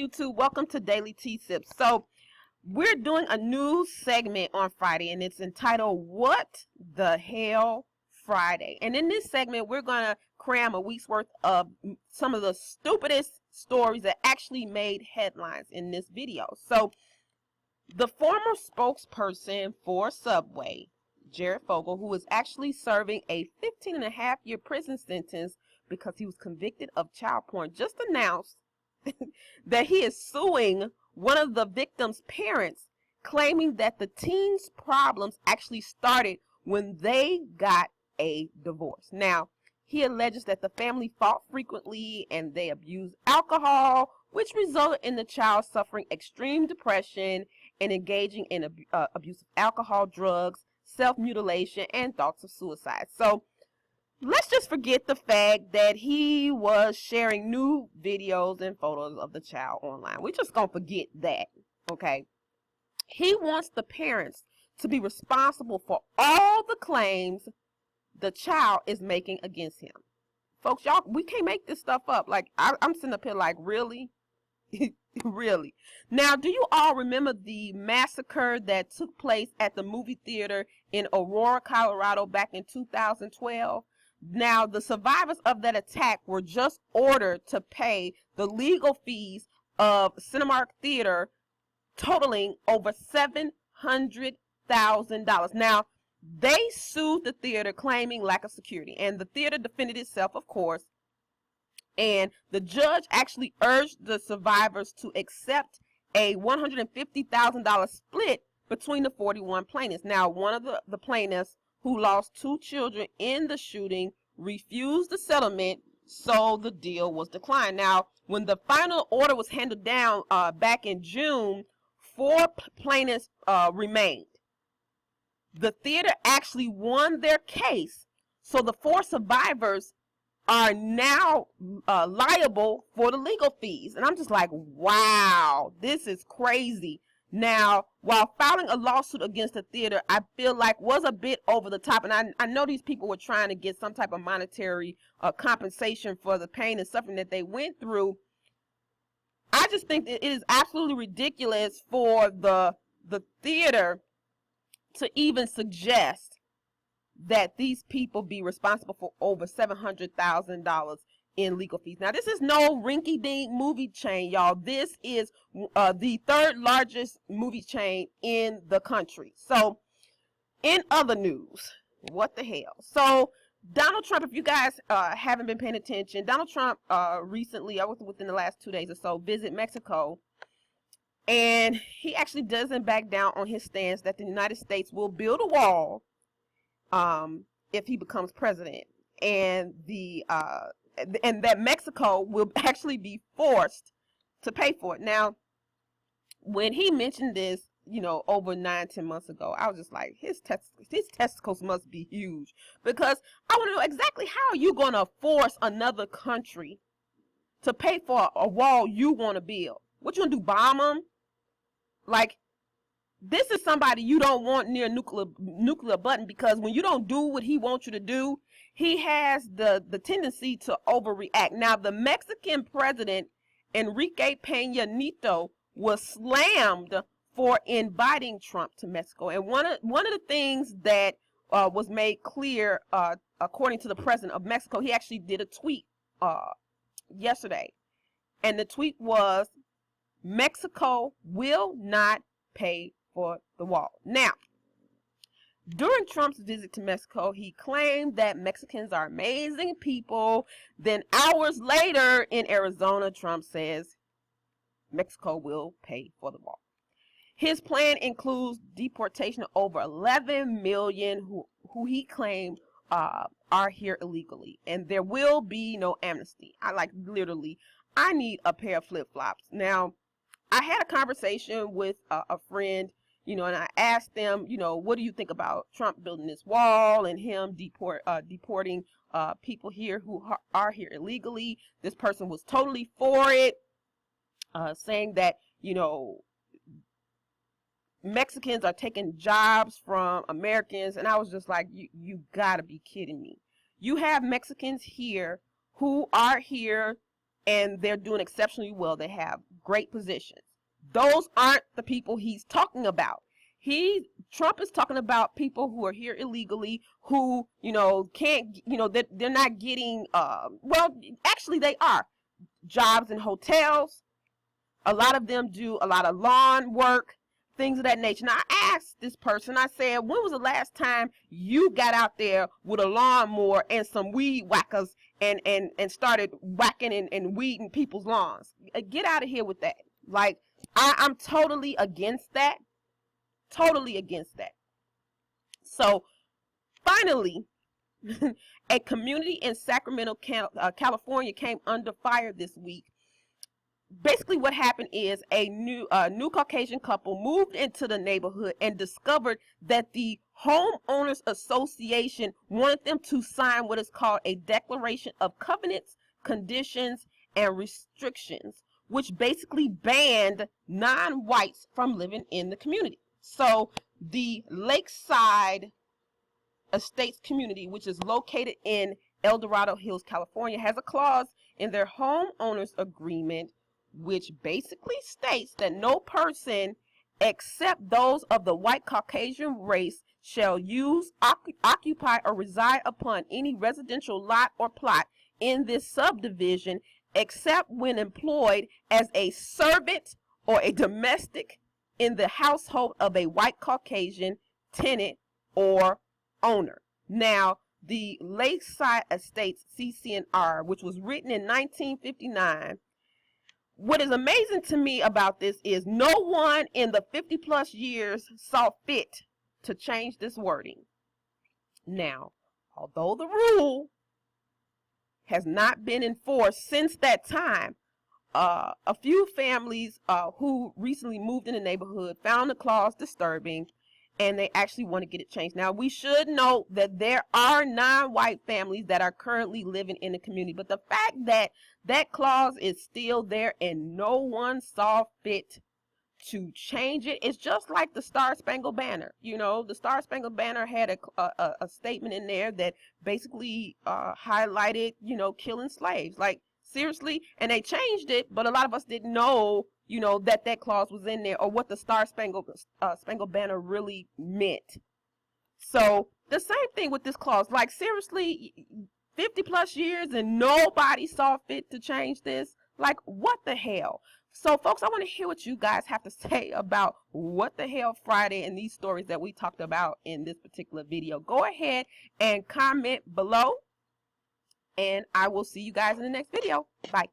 YouTube? Welcome to Daily Tea Sips. So we're doing a new segment on Friday, and it's entitled What the Hell Friday. And in this segment, we're going to cram a week's worth of some of the stupidest stories that actually made headlines in this video. So the former spokesperson for Subway, Jared Fogle, who is actually serving a 15.5-year prison sentence because he was convicted of child porn, just announced that he is suing one of the victim's parents, claiming that the teen's problems actually started when they got a divorce. Now, he alleges that the family fought frequently and they abused alcohol, which resulted in the child suffering extreme depression and engaging in abuse of alcohol, drugs, self-mutilation, and thoughts of suicide. So let's just forget the fact that he was sharing nude videos and photos of the child online. We're just going to forget that, okay? He wants the parents to be responsible for all the claims the child is making against him. Folks, y'all, we can't make this stuff up. Like, I'm sitting up here like, really? Really? Now, do you all remember the massacre that took place at the movie theater in Aurora, Colorado back in 2012? Now, the survivors of that attack were just ordered to pay the legal fees of Cinemark Theater, totaling over $700,000. Now, they sued the theater, claiming lack of security, and the theater defended itself, of course, and the judge actually urged the survivors to accept a $150,000 split between the 41 plaintiffs. Now, one of the plaintiffs, who lost 2 children in the shooting, refused the settlement, so the deal was declined. Now, when the final order was handed down back in June, 4 plaintiffs remained. The theater actually won their case, so the 4 survivors are now liable for the legal fees. And I'm just like, wow, this is crazy. Now, while filing a lawsuit against the theater, I feel like was a bit over the top. And I know these people were trying to get some type of monetary compensation for the pain and suffering that they went through. I just think that it is absolutely ridiculous for the theater to even suggest that these people be responsible for over $700,000 in legal fees. Now, this is no rinky-dink movie chain, y'all. This is the 3rd largest movie chain in the country. So, in other news, what the hell? So, Donald Trump, if you guys haven't been paying attention, Donald Trump recently, within the last 2 days or so, visited Mexico. And he actually doesn't back down on his stance that the United States will build a wall if he becomes president. And and that Mexico will actually be forced to pay for it. Now, when he mentioned this, over 9-10 months ago, I was just like, his testicles must be huge, because I want to know exactly how you going to force another country to pay for a wall you want to build. What you going to do, bomb them? Like, this is somebody you don't want near nuclear button, because when you don't do what he wants you to do, he has the tendency to overreact. Now, the Mexican president, Enrique Peña Nieto, was slammed for inviting Trump to Mexico. And one of the things that was made clear, according to the president of Mexico, he actually did a tweet yesterday. And the tweet was, Mexico will not pay for the wall. Now, during Trump's visit to Mexico, he claimed that Mexicans are amazing people. Then hours later in Arizona, Trump says Mexico will pay for the wall. His plan includes deportation of over 11 million who he claimed are here illegally. And there will be no amnesty. Literally, I need a pair of flip-flops. Now, I had a conversation with a friend, and I asked them, what do you think about Trump building this wall and him deporting people here who are here illegally? This person was totally for it, saying that, Mexicans are taking jobs from Americans. And I was just like, you gotta be kidding me. You have Mexicans here who are here and they're doing exceptionally well. They have great positions. Those aren't the people he's talking about. Trump is talking about people who are here illegally, who, can't, they're not getting, well, actually they are. Jobs in hotels. A lot of them do a lot of lawn work, things of that nature. Now, I asked this person, I said, when was the last time you got out there with a lawnmower and some weed whackers and started whacking and weeding people's lawns? Get out of here with that. Like, I'm totally against that. Totally against that. So, finally, a community in Sacramento, California came under fire this week. Basically what happened is a new Caucasian couple moved into the neighborhood and discovered that the homeowners association wanted them to sign what is called a declaration of covenants, conditions, and restrictions, which basically banned non-whites from living in the community. So the Lakeside Estates community, which is located in El Dorado Hills, California, has a clause in their homeowners agreement which basically states that no person except those of the white Caucasian race shall use, occupy, or reside upon any residential lot or plot in this subdivision except when employed as a servant or a domestic in the household of a white Caucasian tenant or owner. Now, the Lakeside Estates CC&R, which was written in 1959, what is amazing to me about this is no one in the 50-plus years saw fit to change this wording. Now, although the rule has not been enforced since that time, a few families who recently moved in the neighborhood found the clause disturbing, and they actually want to get it changed. Now, we should note that there are non-white families that are currently living in the community, but the fact that that clause is still there and no one saw fit to change it, it's just like the Star-Spangled Banner. The Star-Spangled Banner had a statement in there that basically highlighted, killing slaves. Like, seriously, and they changed it, but a lot of us didn't know that clause was in there or what the Spangled Banner really meant. So the same thing with this clause. Like, seriously, 50-plus years and nobody saw fit to change this? Like, what the hell? So, folks, I want to hear what you guys have to say about What the Hell Friday and these stories that we talked about in this particular video. Go ahead and comment below, and I will see you guys in the next video. Bye.